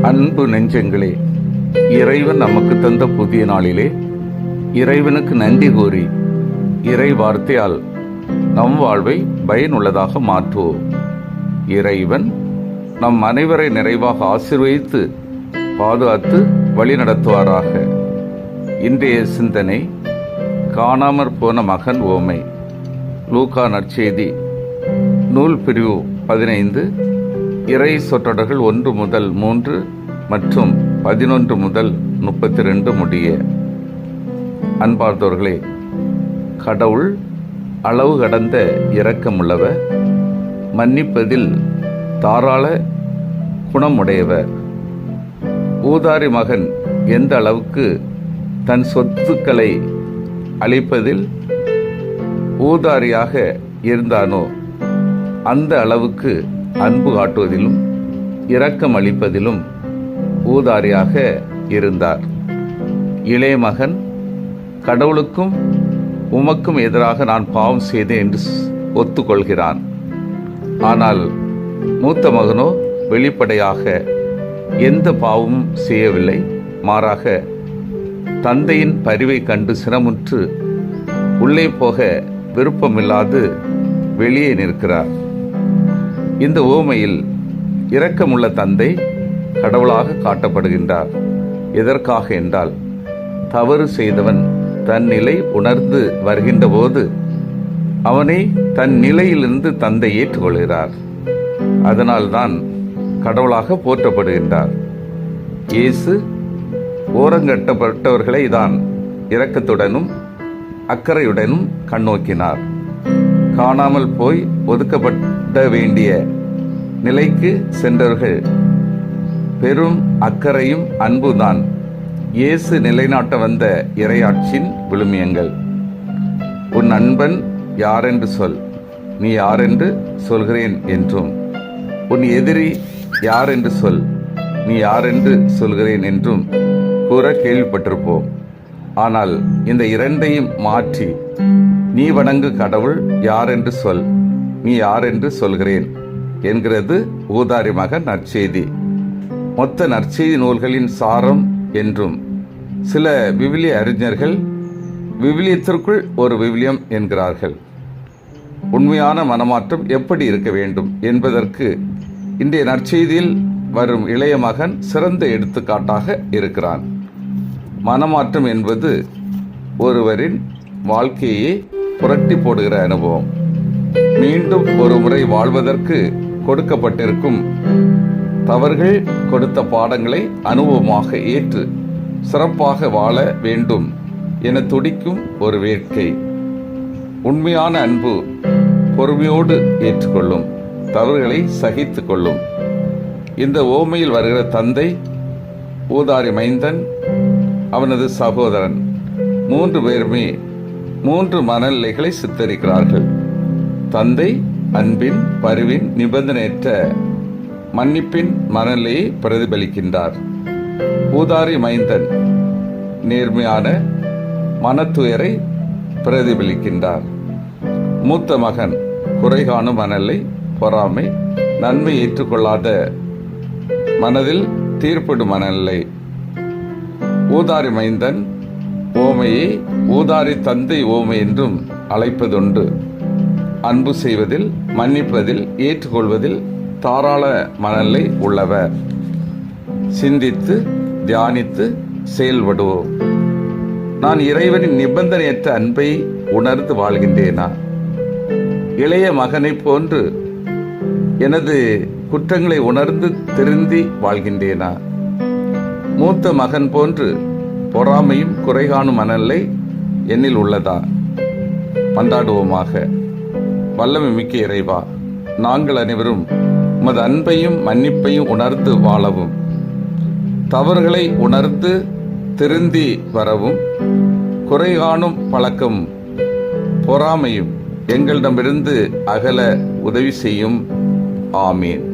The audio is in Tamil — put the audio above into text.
அன்பு நெஞ்சங்களே, இறைவன் நமக்கு தந்த புதிய நாளிலே இறைவனுக்கு நன்றி கூறி இறை வார்த்தையால் நம் வாழ்வை பயனுள்ளதாக மாற்றுவோம். இறைவன் நம் அனைவரை நிறைவாக ஆசீர்வதித்து பாதுகாத்து வழிநடத்துவாராக. இன்றைய சிந்தனை காணாமற் போன மகன் ஓமை. லூக்கா நற்செய்தி நூல் பிரிவு 15 இறை சொற்றொடர்கள் 1 முதல் 3 மற்றும் 11 முதல் 32 முடிய. அன்பார்ந்தவர்களே, கடவுள் அளவு கடந்த இரக்கமுள்ளவர், மன்னிப்பதில் தாராள குணமுடையவர். ஊதாரி மகன் எந்த அளவுக்கு தன் சொத்துக்களை அளிப்பதில் ஊதாரியாக இருந்தானோ அந்த அளவுக்கு அன்பு காட்டுவதிலும் இரக்கம் அளிப்பதிலும் ஊதாரியாக இருந்தார். இளைய மகன் கடவுளுக்கும் உமக்கும் எதிராக நான் பாவம் செய்தேன் என்று ஒத்துக்கொள்கிறான். ஆனால் மூத்த மகனோ வெளிப்படையாக எந்த பாவமும் செய்யவில்லை. மாறாக தந்தையின் பரிவை கண்டு சிரமுற்று உள்ளே போக விருப்பமில்லாது வெளியே நிற்கிறார். இந்த உவமையில் இரக்கமுள்ள தந்தை கடவுளாக காட்டப்படுகின்றார். எதற்காக என்றால், தவறு செய்தவன் தன் நிலை உணர்ந்து வருகின்ற போது அவனை தன் நிலையிலிருந்து தந்தை ஏற்றுக்கொள்கிறார். அதனால்தான் கடவுளாக போற்றப்படுகின்றார். இயேசு ஓரங்கட்டப்பட்டவர்களை தான் இரக்கத்துடனும் அக்கறையுடனும் கண்ணோக்கினார். காணாமல் போய் ஒதுக்கப்பட வேண்டிய நிலைக்கு சென்றவர்கள் பெரும் அக்கறையும் அன்புதான் இயேசு நிலைநாட்ட வந்த இறையாட்சியின் விழுமியங்கள். உன் நண்பன் யாரென்று சொல், நீ யாரென்று சொல்கிறேன் என்றும், உன் எதிரி யாரென்று சொல், நீ யாரென்று சொல்கிறேன் என்றும் கூற கேள்விப்பட்டிருப்போம். ஆனால் இந்த இரண்டையும் மாற்றி நீ வணங்கு கடவுள் யாரென்று சொல், நீ யாரென்று சொல்கிறேன் என்கிறது ஊதாரி மகன் நற்செய்தி. மொத்த நற்செய்தி நூல்களின் சாரம் என்றும் சில விவிலிய அறிஞர்கள் விவிலியத்திற்குள் ஒரு விவிலியம் என்கிறார்கள். உண்மையான மனமாற்றம் எப்படி இருக்க வேண்டும் என்பதற்கு இன்றைய நற்செய்தியில் வரும் இளைய மகன் சிறந்த எடுத்துக்காட்டாக இருக்கிறான். மனமாற்றம் என்பது ஒருவரின் வாழ்க்கையை புரட்டி போடுகிற அனுபவம். மீண்டும் ஒரு முறை வாழ்வதற்கு கொடுக்கப்பட்டிருக்கும் தவறுகள் கொடுத்த பாடங்களை அனுபவமாக ஏற்று சிறப்பாக வாழ வேண்டும் என துடிக்கும் ஒரு வேட்கை. உண்மையான அன்பு பொறுமையோடு ஏற்றுக்கொள்ளும், தவறுகளை சகித்து கொள்ளும். இந்த ஓமையில் வருகிற தந்தை, ஊதாரி மைந்தன், அவனது சகோதரன் 3 பேருமே 3 மனநிலைகளை சித்தரிக்கிறார்கள். தந்தை அன்பின், பரிவின், நிபந்தனையற்ற மன்னிப்பின் மனநிலையை பிரதிபலிக்கின்றார். ஊதாரி மைந்தன் நேர்மையான மனத்துயரை பிரதிபலிக்கின்றார். மூத்த மகன் குறை காணும் மனநிலை, பொறாமை, நன்மை ஏற்றுக்கொள்ளாத மனதில் தீர்ப்பிடும் மனநிலை. ஊதாரி மைந்தன் ஓமையை ஊதாரி தந்தை ஓமை என்றும் அழைப்பதுண்டு. அன்பு செய்வதில், மன்னிப்பதில், ஏற்றுக்கொள்வதில் தாராள மனநிலை உள்ளவர். சிந்தித்து தியானித்து செயல்படுவோம். நான் இறைவனின் நிபந்தனையற்ற அன்பை உணர்ந்து வாழ்கின்றேனா? இளைய மகனைப் போன்று எனது குற்றங்களை உணர்ந்து திருந்தி வாழ்கின்றேனா? மூத்த மகன் போன்று பொறாமையும் குறை காணும் மனநிலை என்னில் உள்ளதா? மன்றாடுவோமாக. வல்லமை மிக்க இறைவா, நாங்கள் அனைவரும் உமது அன்பையும் மன்னிப்பையும் உணர்ந்து வாழவும், தவறுகளை உணர்ந்து திருந்தி வரவும், குறை காணும் பழக்கம் பொறாமையும் எங்களிடமிருந்து அகல உதவி செய்யும். ஆமீன்.